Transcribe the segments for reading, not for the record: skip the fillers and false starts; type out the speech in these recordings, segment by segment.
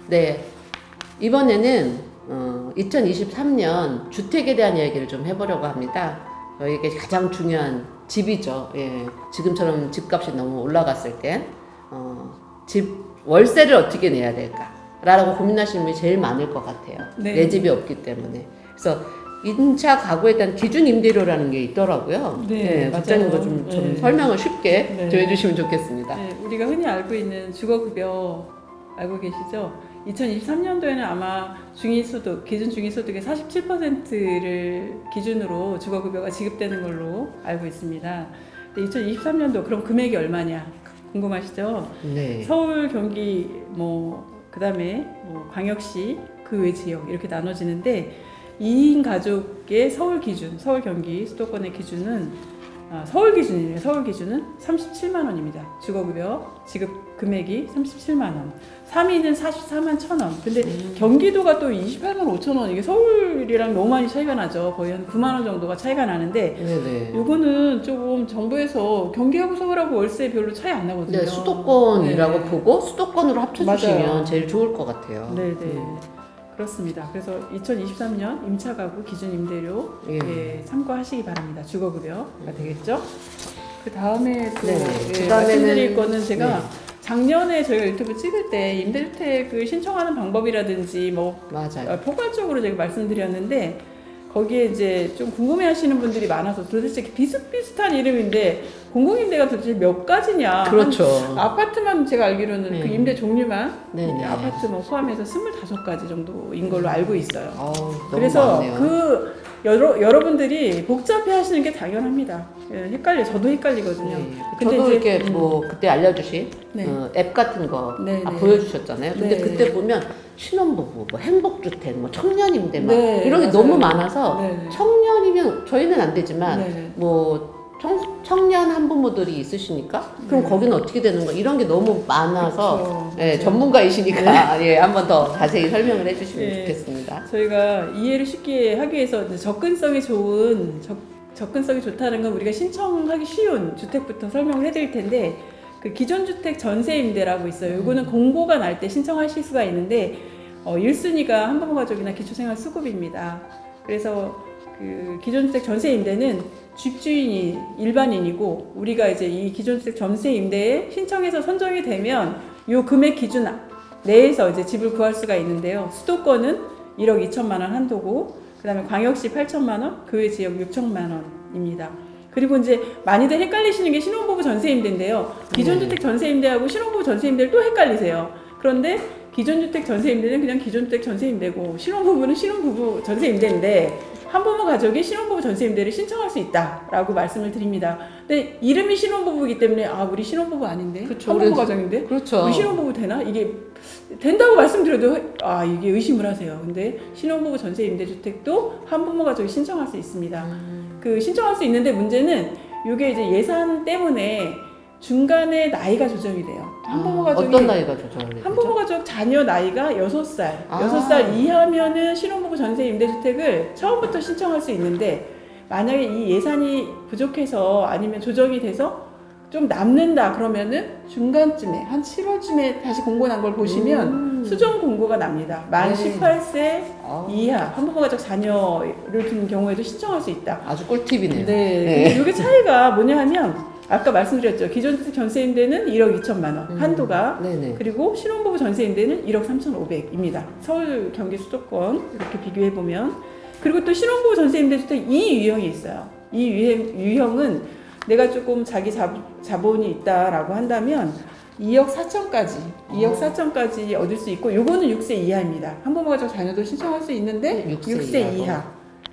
네, 이번에는 2023년 주택에 대한 이야기를 좀 해보려고 합니다. 저에게 가장 중요한 집이죠. 예, 지금처럼 집값이 너무 올라갔을 때 집 월세를 어떻게 내야 될까? 라고 고민하시는 분이 제일 많을 것 같아요. 네. 내 집이 없기 때문에. 그래서 임차 가구에 대한 기준 임대료라는 게 있더라고요. 네, 국장님도 맞아요. 좀 네. 설명을 쉽게 네. 좀 해주시면 좋겠습니다. 네, 우리가 흔히 알고 있는 주거급여 알고 계시죠? 2023년도에는 아마 중위소득, 기준 중위소득의 47%를 기준으로 주거급여가 지급되는 걸로 알고 있습니다. 2023년도 그럼 금액이 얼마냐 궁금하시죠? 네. 서울, 경기, 그다음에 광역시, 그 외 지역 이렇게 나눠지는데 2인 가족의 서울 기준, 서울, 경기, 수도권의 기준은 서울 기준이에요. 서울 기준은 37만 원입니다. 주거급여 지급 금액이 37만 원. 3위는 44만 1,000원. 근데 경기도가 또 28만 5천 원. 이게 서울이랑 너무 많이 차이가 나죠. 거의 한 9만 원 정도가 차이가 나는데 네네. 요거는 조금 정부에서 경기하고 서울하고 월세 별로 차이 안 나거든요. 네, 수도권이라고 네. 보고 수도권으로 합쳐주시면 맞아요. 제일 좋을 것 같아요. 네네. 그렇습니다. 그래서 2023년 임차가구 기준 임대료 참고하시기 바랍니다. 주거급여가 되겠죠. 그 다음에 또 말씀드릴 거는 제가 작년에 저희가 유튜브 찍을 때 임대주택을 신청하는 방법이라든지 맞아요. 포괄적으로 제가 말씀드렸는데 거기에 이제 좀 궁금해하시는 분들이 많아서 도대체 비슷비슷한 이름인데 공공임대가 도대체 몇 가지냐. 그렇죠. 아파트만 제가 알기로는 그 임대 종류만 네네. 아파트 포함해서 25가지 정도인 걸로 알고 있어요. 너무 그래서 많네요. 여러분들이 복잡해 하시는 게 당연합니다. 헷갈려. 저도 헷갈리거든요. 네. 근데 저도 이제, 이렇게 그때 알려주신 앱 같은 거 보여주셨잖아요. 근데 그때 보면 신혼부부, 행복주택, 청년임대 이런 게 맞아요. 너무 많아서 청년이면 저희는 안 되지만 청년 한부모들이 있으시니까 그럼 거기는 어떻게 되는 거야? 이런 게 너무 많아서 그렇죠. 전문가이시니까 한 번 더 자세히 설명을 해주시면 좋겠습니다. 저희가 이해를 쉽게 하기 위해서 접근성이 좋다는 건 우리가 신청하기 쉬운 주택부터 설명을 해드릴 텐데 그 기존주택 전세임대라고 있어요. 이거는 공고가 날 때 신청하실 수가 있는데 1순위가 한부모가족이나 기초생활수급입니다. 그래서 그 기존주택 전세임대는 집주인이 일반인이고 우리가 이제 이 기존주택 전세임대에 신청해서 선정이 되면 요 금액 기준 내에서 이제 집을 구할 수가 있는데요. 수도권은 1억 2천만 원 한도고 그다음에 광역시 8천만 원, 그 외 지역 6천만 원입니다. 그리고 이제 많이들 헷갈리시는 게 신혼부부 전세임대인데요. 기존주택 전세임대하고 신혼부부 전세임대를 또 헷갈리세요. 그런데 기존주택 전세임대는 그냥 기존주택 전세임대고 신혼부부는 신혼부부 전세임대인데 한부모 가족이 신혼부부 전세임대를 신청할 수 있다라고 말씀을 드립니다. 근데 이름이 신혼부부이기 때문에 우리 신혼부부 아닌데? 그렇죠. 한부모 가족인데? 그렇죠. 우리 신혼부부 되나? 이게 된다고 말씀드려도 이게 의심을 하세요. 근데 신혼부부 전세임대주택도 한부모 가족이 신청할 수 있습니다. 그 신청할 수 있는데 문제는 이게 이제 예산 때문에 중간에 나이가 조정이 돼요. 한부모 가족이 어떤 나이가 조정이 되죠? 한부모 가족 자녀 나이가 6살, 6살 이하면은 신혼부부 전세 임대주택을 처음부터 신청할 수 있는데 만약에 이 예산이 부족해서 아니면 조정이 돼서 좀 남는다 그러면은 중간쯤에 한 7월쯤에 다시 공고 난 걸 보시면 수정 공고가 납니다. 만 18세 이하 한부모 가족 자녀를 둔 경우에도 신청할 수 있다. 아주 꿀팁이네요. 근데 이게 차이가 뭐냐 하면 아까 말씀드렸죠. 기존주택 전세임대는 1억 2천만 원 한도가 그리고 신혼부부 전세임대는 1억 3,500입니다. 서울, 경기, 수도권 이렇게 비교해보면 그리고 또 신혼부부 전세임대주택 이 유형이 있어요. 이 유형은 내가 조금 자기 자본이 있다라고 한다면 2억 4천까지 얻을 수 있고 요거는 6세 이하입니다. 한부모 가족 자녀도 신청할 수 있는데 6세 이하.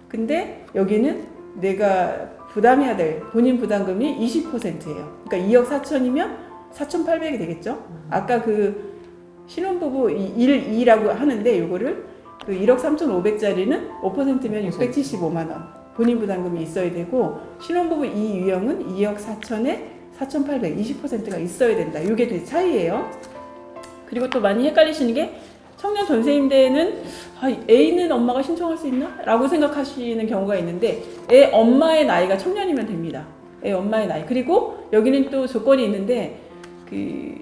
근데 여기는 내가 부담해야 될 본인 부담금이 20%예요. 그러니까 2억 4천이면 4,800이 되겠죠. 아까 그 신혼부부 1, 2라고 하는데 요거를 그 1억 3,500짜리는 5%면 675만 원. 본인 부담금이 있어야 되고 신혼부부 이 유형은 2억 4천에 4,800, 20%가 있어야 된다. 이게 그 차이예요. 그리고 또 많이 헷갈리시는 게 청년 전세임대는 애는 엄마가 신청할 수 있나? 라고 생각하시는 경우가 있는데 애 엄마의 나이가 청년이면 됩니다. 애 엄마의 나이. 그리고 여기는 또 조건이 있는데 그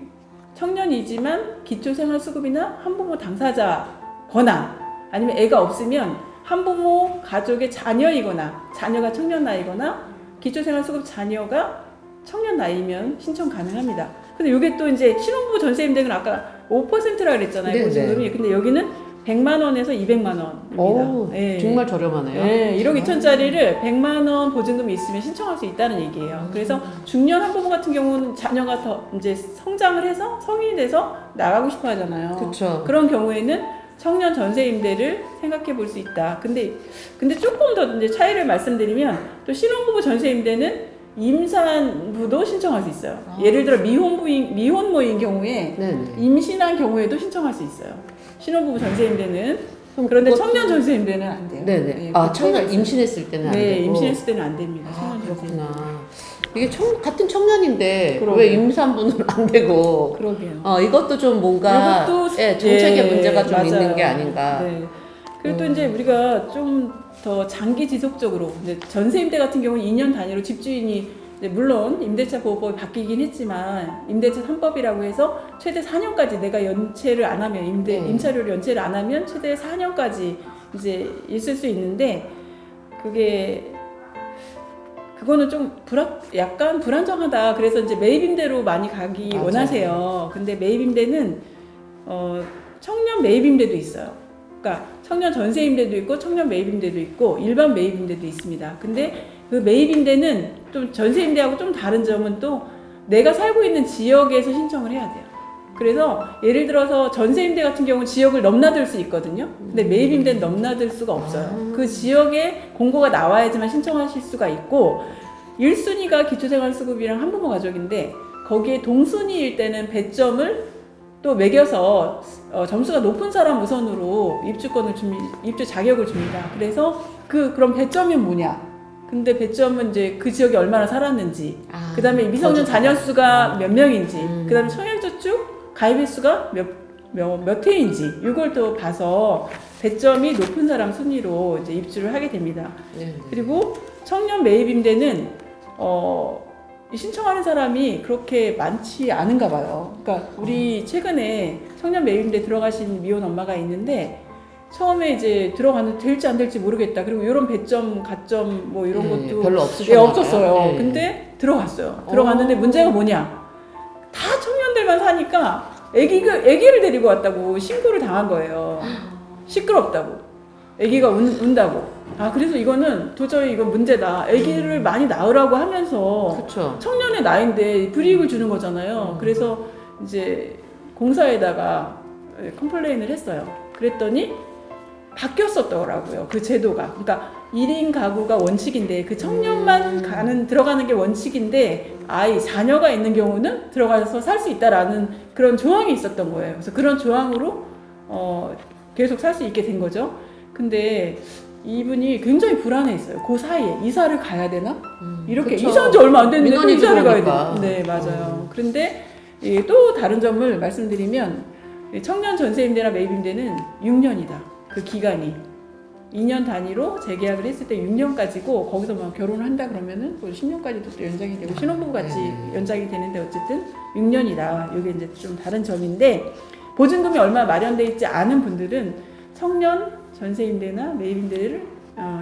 청년이지만 기초생활수급이나 한부모 당사자거나 아니면 애가 없으면 한부모 가족의 자녀이거나 자녀가 청년 나이거나 기초생활수급 자녀가 청년 나이면 신청 가능합니다. 근데 이게 또 이제 신혼부부 전세임대는 아까 5%라 그랬잖아요. 보증금이. 근데 여기는 100만 원에서 200만 원입니다. 오, 네. 정말 저렴하네요. 네, 1억 2천짜리를 100만 원 보증금이 있으면 신청할 수 있다는 얘기예요. 그래서 중년 한부모 같은 경우는 자녀가 더 이제 성장을 해서 성인이 돼서 나가고 싶어 하잖아요. 그쵸. 그런 경우에는 청년 전세 임대를 생각해 볼 수 있다. 근데 조금 더 이제 차이를 말씀드리면 또 신혼부부 전세 임대는 임산부도 신청할 수 있어요. 예를 들어 미혼모인 경우에 임신한 경우에도 신청할 수 있어요. 신혼부부 전세 임대는. 그런데 청년 전세 임대는 안 돼요. 네네. 네, 청년 임신했을 때는 안 되고. 네, 임신했을 때는 안 됩니다. 그렇구나. 이게 같은 청년인데 왜 임산부는 안 되고? 그러게요. 이것도 좀 뭔가 정책의 문제가 좀 맞아요. 있는 게 아닌가. 네. 그리고 또 이제 우리가 좀 더 장기 지속적으로 전세 임대 같은 경우는 2년 단위로 집주인이 물론 임대차 보호법이 바뀌긴 했지만 임대차 3법이라고 해서 최대 4년까지 내가 연체를 안 하면 임차료를 연체를 안 하면 최대 4년까지 이제 있을 수 있는데 그거는 좀 약간 불안정하다. 그래서 이제 매입임대로 많이 가기 맞아요. 원하세요. 근데 매입임대는 청년 매입임대도 있어요. 그러니까 청년 전세임대도 있고 청년 매입임대도 있고 일반 매입임대도 있습니다. 근데 그 매입임대는 좀 전세임대하고 좀 다른 점은 또 내가 살고 있는 지역에서 신청을 해야 돼요. 그래서 예를 들어서 전세임대 같은 경우는 지역을 넘나들 수 있거든요. 근데 매입임대는 넘나들 수가 없어요. 그 지역에 공고가 나와야지만 신청하실 수가 있고 1순위가 기초생활수급이랑 한부모 가족인데 거기에 동순위일 때는 배점을 또 매겨서 점수가 높은 사람 우선으로 입주 자격을 줍니다. 그래서 그럼 배점이 뭐냐? 근데 배점은 이제 그 지역에 얼마나 살았는지, 그 다음에 미성년 자녀 수가 몇 명인지, 그 다음에 청약저축 가입 수가 몇 회인지, 이걸 또 봐서 배점이 높은 사람 순위로 이제 입주를 하게 됩니다. 그리고 청년 매입임대는, 신청하는 사람이 그렇게 많지 않은가 봐요. 그러니까 우리 최근에 청년 매입임대 들어가신 미혼 엄마가 있는데 처음에 이제 들어갔는데 될지 안 될지 모르겠다. 그리고 이런 배점, 가점 뭐 이런 것도 별로 없었어요. 근데 들어갔어요. 들어갔는데 문제가 뭐냐? 다 청년들만 사니까 애기를 데리고 왔다고 신고를 당한 거예요. 시끄럽다고. 애기가 운다고. 그래서 이거는 도저히 이건 문제다. 아기를 많이 낳으라고 하면서 그쵸. 청년의 나이인데 불이익을 주는 거잖아요. 그래서 이제 공사에다가 컴플레인을 했어요. 그랬더니 바뀌었었더라고요. 그 제도가. 그러니까 1인 가구가 원칙인데 그 청년만 들어가는 게 원칙인데 자녀가 있는 경우는 들어가서 살 수 있다라는 그런 조항이 있었던 거예요. 그래서 그런 조항으로 계속 살 수 있게 된 거죠. 근데 이분이 굉장히 불안해했어요. 그 사이에 이사를 가야 되나? 이렇게 그쵸. 이사한 지 얼마 안 됐는데 또 이사를 들어오니까. 가야 되나? 네, 맞아요. 그런데 또 다른 점을 말씀드리면 청년 전세임대나 매입임대는 6년이다. 그 기간이 2년 단위로 재계약을 했을 때 6년까지고 거기서 막 결혼을 한다 그러면은 10년까지도 또 연장이 되고 신혼부부 같이 연장이 되는데 어쨌든 6년이다. 이게 이제 좀 다른 점인데 보증금이 얼마 마련돼 있지 않은 분들은 청년 전세임대나 매입임대를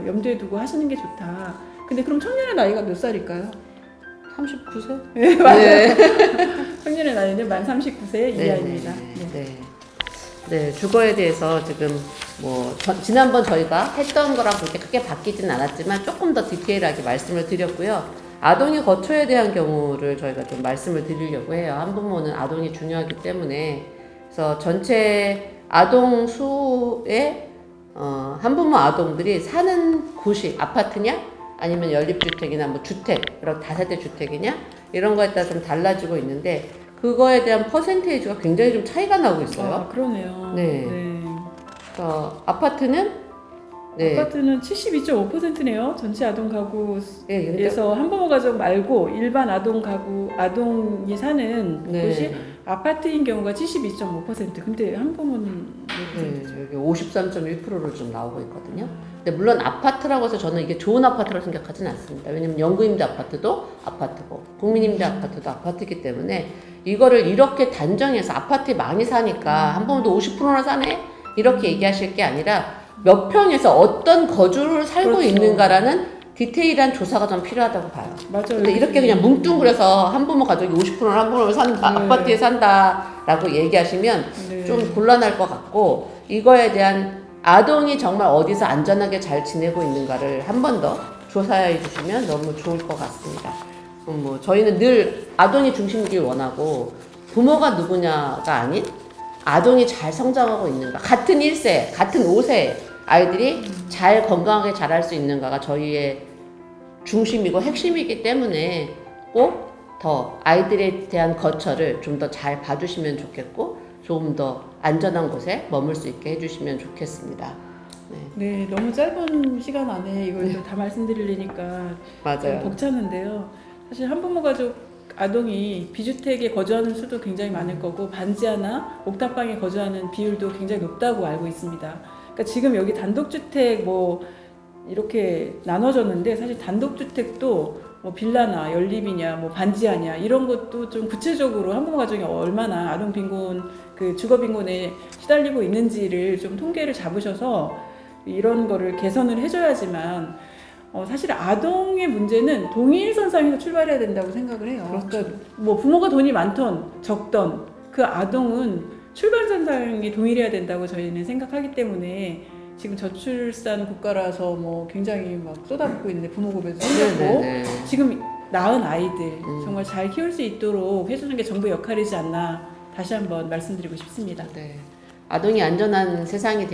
염두에 두고 하시는 게 좋다. 근데 그럼 청년의 나이가 몇 살일까요? 39세? 네, 맞아요. 청년의 나이는 만 39세 이하입니다. 네, 주거에 대해서 지금 지난번 저희가 했던 거랑 그렇게 크게 바뀌진 않았지만 조금 더 디테일하게 말씀을 드렸고요. 아동이 거처에 대한 경우를 저희가 좀 말씀을 드리려고 해요. 한부모는 아동이 중요하기 때문에. 그래서 전체 아동 수의 한부모 아동들이 사는 곳이 아파트냐 아니면 연립주택이나 주택, 이런 다세대 주택이냐 이런 거에 따라 좀 달라지고 있는데 그거에 대한 퍼센테이지가 굉장히 좀 차이가 나고 있어요. 그러네요. 네. 아파트는 72.5%네요. 전체 아동 가구에서 한부모 가족 말고 일반 아동 가구 아동이 사는 곳이 아파트인 경우가 72.5%. 근데 한부모는 여기 53.1%로 좀 나오고 있거든요. 근데 물론 아파트라고 해서 저는 이게 좋은 아파트라고 생각하지는 않습니다. 왜냐면 연구임대 아파트도 아파트고 국민임대 아파트도 아파트이기 때문에 이거를 이렇게 단정해서 아파트에 많이 사니까 한번도 50%나 사네? 이렇게 얘기하실 게 아니라 몇 평에서 어떤 거주를 살고 그렇죠. 있는가라는 디테일한 조사가 좀 필요하다고 봐요. 맞아요. 근데 이렇게 그냥 뭉뚱그려서 한부모 가족이 50%를 한부모를 산다, 네. 아파트에 산다라고 얘기하시면 네. 좀 곤란할 것 같고, 이거에 대한 아동이 정말 어디서 안전하게 잘 지내고 있는가를 한 번 더 조사해 주시면 너무 좋을 것 같습니다. 뭐 저희는 늘 아동이 중심이길 원하고, 부모가 누구냐가 아닌 아동이 잘 성장하고 있는가, 같은 1세, 같은 5세 아이들이 잘 건강하게 자랄 수 있는가가 저희의 중심이고 핵심이기 때문에 꼭 더 아이들에 대한 거처를 좀 더 잘 봐주시면 좋겠고, 조금 더 안전한 곳에 머물 수 있게 해주시면 좋겠습니다. 네, 너무 짧은 시간 안에 이걸 다 말씀드리려니까 맞아요. 벅차는데요. 사실 한부모 가족 아동이 비주택에 거주하는 수도 굉장히 많을 거고, 반지하나 옥탑방에 거주하는 비율도 굉장히 높다고 알고 있습니다. 그러니까 지금 여기 단독주택 뭐 이렇게 나눠졌는데, 사실 단독주택도 뭐 빌라나 연립이냐 뭐 반지하냐 이런 것도 좀 구체적으로 한부모 가정이 얼마나 아동 빈곤, 그 주거 빈곤에 시달리고 있는지를 좀 통계를 잡으셔서 이런 거를 개선을 해줘야지만, 사실 아동의 문제는 동일선상에서 출발해야 된다고 생각을 해요. 그렇죠. 그러니까 뭐 부모가 돈이 많던 적던 그 아동은 출발선상이 동일해야 된다고 저희는 생각하기 때문에, 지금 저출산 국가라서 뭐 굉장히 막 쏟아붓고 있는데, 부모급여도 생겼고, 지금 낳은 아이들 정말 잘 키울 수 있도록 해주는 게 정부의 역할이지 않나 다시 한번 말씀드리고 싶습니다. 네. 아동이 안전한 세상이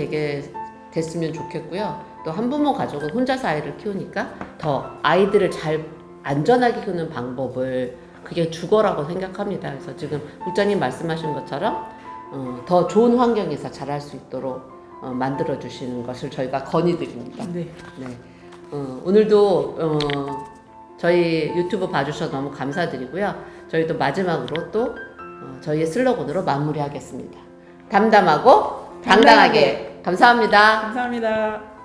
됐으면 좋겠고요. 또 한부모 가족은 혼자서 아이를 키우니까 더 아이들을 잘 안전하게 키우는 방법을, 그게 주거라고 생각합니다. 그래서 지금 국장님 말씀하신 것처럼 더 좋은 환경에서 자랄 수 있도록 만들어 주시는 것을 저희가 건의드립니다. 네. 네. 오늘도 저희 유튜브 봐주셔서 너무 감사드리고요. 저희도 마지막으로 또 저희의 슬로건으로 마무리하겠습니다. 담담하고 당당하게. 감사합니다. 감사합니다.